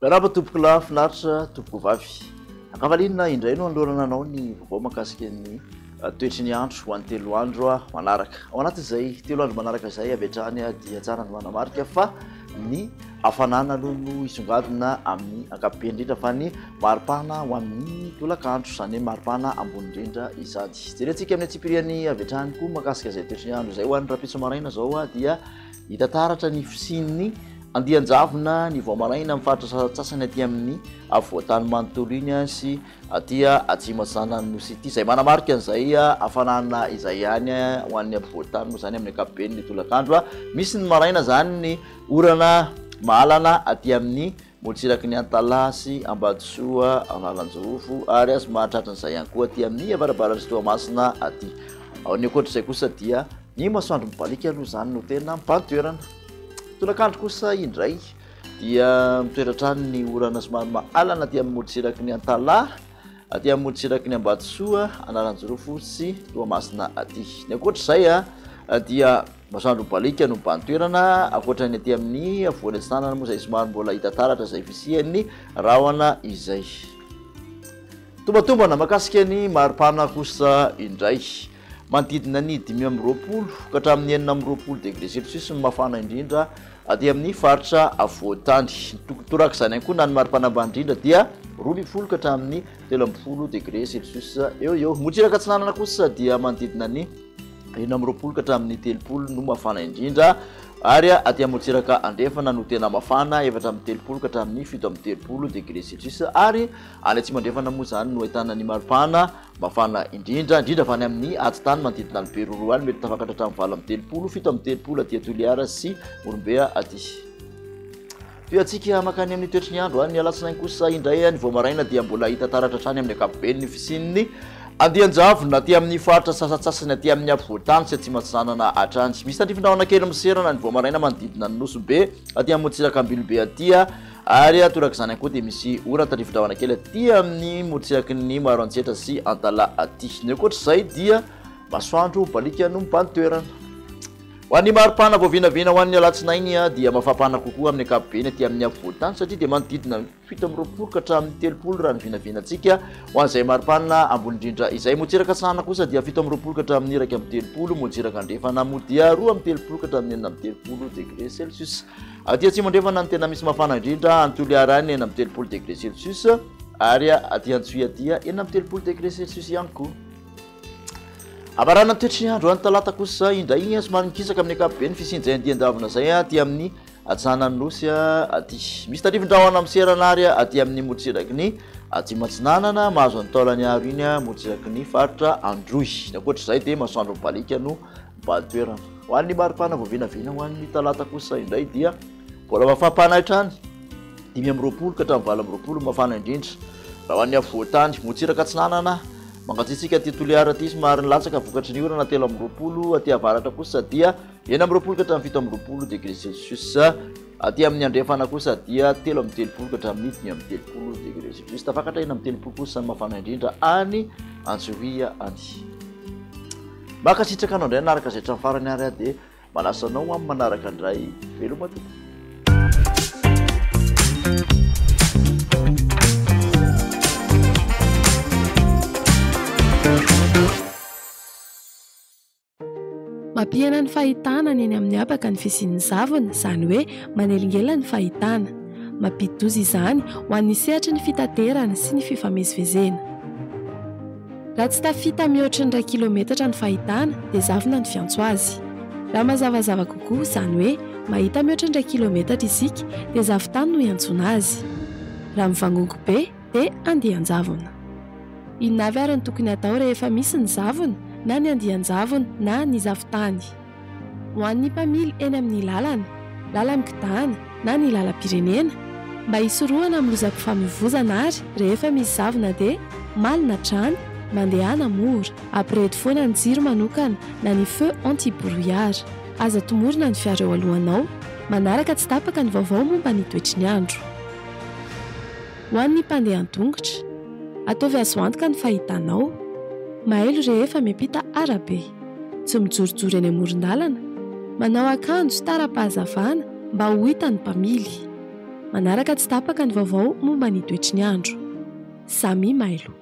Raha tompoko lafinaritra tompoko vavy ankavalina indray no andorana anao ny vaovao mahakasika ny toetry ny andro ho an'ny 3 andro manaraka. Ao anatin'izay 3 andro manaraka izay avy hatrany dia tsara ny manamarika fa ny hafanana aloha no isongadina amin'ny ankapobeny indrindra fa ny maripana ho amin'ny tolakandro, izany hoe maripana ambony indrindra izany. Jerentsika amin'ny atsipiriany avy hatrany koa mahakasika izay toetry ny andro izay ho an'ny rapitso maraina zao dia hita taratra ny fisin'ny andian-javona ny vao maraina amin'ny faritra sasany aty amin'ny avoatany manontolo iny sy atya atsimo atsana nosy ity izay manamarika an'izay hafanana izay ihany ho an'ny avoatany moa zany amin'ny ankapobeny ny tolakandro. Misy ny maraina zany ny orana mahalana aty amin'ny molotsiraky ny Antala sy Ambatosoa Analanjorofo ary azy mahatratra an'izay ihany koa aty amin'ny avarabaratra Toamasina aty. Ao ny ankoatr'izay kosa dia ny masoandro mibalika aloha zany no tena mipanotoerana. Tolakandro kosa indray dia mitoeratrany ny orana somary mahalana aty amin'ny molotsiraky ny Antala, aty amin'ny molotsiraky ny Ambatosoa Analanjorofo sy Toamasina aty. Ny ankoatr'izay dia masoandro mibalika no mipanotoerana ankoatrany aty amin'ny avoany antsinanana moa izay somary mbola hita taratra izay fisian'ny rahona izay. Tombatombana mahakasika ny maripana kosa indray manodidina ny 520 ka hatramin'ny 420 degré Celsius ny mafana indrindra aty amin'ny faritra avoatany. Toraka izany ihany koa na ny maripana ambany indrindra dia 20 ka hatramin'ny 30 degré Celsius eo. Motsiraka atsinanana kosa dia manodidina ny 20 ka hatramin'ny 30 no mafana indrindra ary aty amotsiraka andrefana no tena mafana 7 ka hatramin'ny 7 degré Celsius ary any atsimandrefana moa zany no ahitana ny maripana mafana indrindra fa any amin'ny atitany manodidina ny Peroro any mety tafakatra hatramin'ny 7 aty Toliara sy Morombea aty. Toatsika makany amin'ny toetry ny andro ny alatsinainy kosa indray ny vao maraina dia mbola hita taratra hatrany amin'ny ankapobeny ny fisin'ny andian-javona aty amin'ny faritra sasatsasany aty amin'ny avoatany sy atsimatsanana hatrany. Misy tandrifindrahona kely miserana ny vao maraina manodidina ny Nosobe aty amin'ny motsiraka Ambilobe aty ary toraka izany koa dia misy orana tandrifindrahona kely aty amin'ny motsiraky ny Maroantsetra sy Antala aty. Ny ankoatr'izay dia masoandro balika no mipanotoerana. Ho an'ny maripana vao vinavina ho an'ny alatsinainy dia mafapana kokoa amin'ny ankapobeny aty amin'ny avoatany satria dia manodidina 17 ka hatramin'ny 30 raha ny vinavinantsika ho an'izay maripana ambony indrindra izay. Motsiraka atsinanana kosa dia 17 ka hatramin'ny 1 motsiraka andrefana moa dia 2 ka hatramin'ny 30 degré Celsius. Aty atsimandrefana ny tena misy mafana indrindra any Toliara any 30 degré Celsius ary aty Antsoia aty 30 degré Celsius ihany koa. Abarana toetry ny andro any talata kosa indray somary mikisaka amin'ny ankapobeny fisin'izay andian-davona zay aty amin'ny atsinanany Nosy aty. Misy tandrifindrahona miserana ary aty amin'ny motsiraky ny Atsimatsinanana mahazo ny taolany aro iny motsiraky ny faritra Androy. Ny ankoatr'izay dia masoandro mibalika no mipanotoerana. Ho an'ny maripana vao vinavina ho an'ny talata kosa indray dia mbola mafapana hatrany 5 ka hatramin'ny 20 mafana indrindra. Raha ho an'ny avoatany motsiraka atsinanana mangatsitsika aty Toliara aty somary nilatsaka vokatry ny orana 13 aty avaratra kosa dia 20 ka hatramin'ny 17 degré Celsius. Aty amin'ny andrefana kosa dia 13 ka hatramin'ny 30 degré Celsius. Tafakatra 30 kosa mafana indrindra any Antsoia any. Makasitraka anao indray anaraka izay hatramin'ny farany ary dia manasa anao amin'ny manaraka indray veloma tompoko. Mampiena ny fahitana eny amin'ny habaka ny fisian'ny zavona, izany hoe manelingela ny fahitana. Mampidi-doza izany ho an'ny sehatra ny fitaterana sy ny fifamezivezena. Raha tsy tafita mihoatra ny 2 kilometatra ny fahitana dia zavona ny fiantso azy. Raha mazavazava kokoa izany hoe mahita mihoatra ny 2 kilometatra isika dia zavintany no iantsona azy. Raha mivangongo be dia andian-javona. Inona avy ary ny tokony atao rehefa misy ny zavona na ny andian-javona na ny zavintany? Ho an'ny mpamily eny amin'ny lalana, lalam-kidana na ny lalam-pirenena mba hisorohana amin'ny lozam-pifamoivoizana ary rehefa misy zavona dia malina trano mandehana mora, ampirehety foana ny jiro manokana na ny feu anti-brouillard. Aza tomorina ny fiara eo alohanao manaraka tsy tapaka ny vaovao momba ny toetry ny andro. Ho an'ny mpandeha an-tongotra ataovy azo antoka ny fahitanao, mahaelo rehefa miampita arabe, tsy mijorojoro eny amoron-dalana, manao akanjo tara-pahazavana mba ho hitan'ny mpamily. manaraka tsy tapaka ny vaovao momba ny toetry ny andro. Samy Mailo.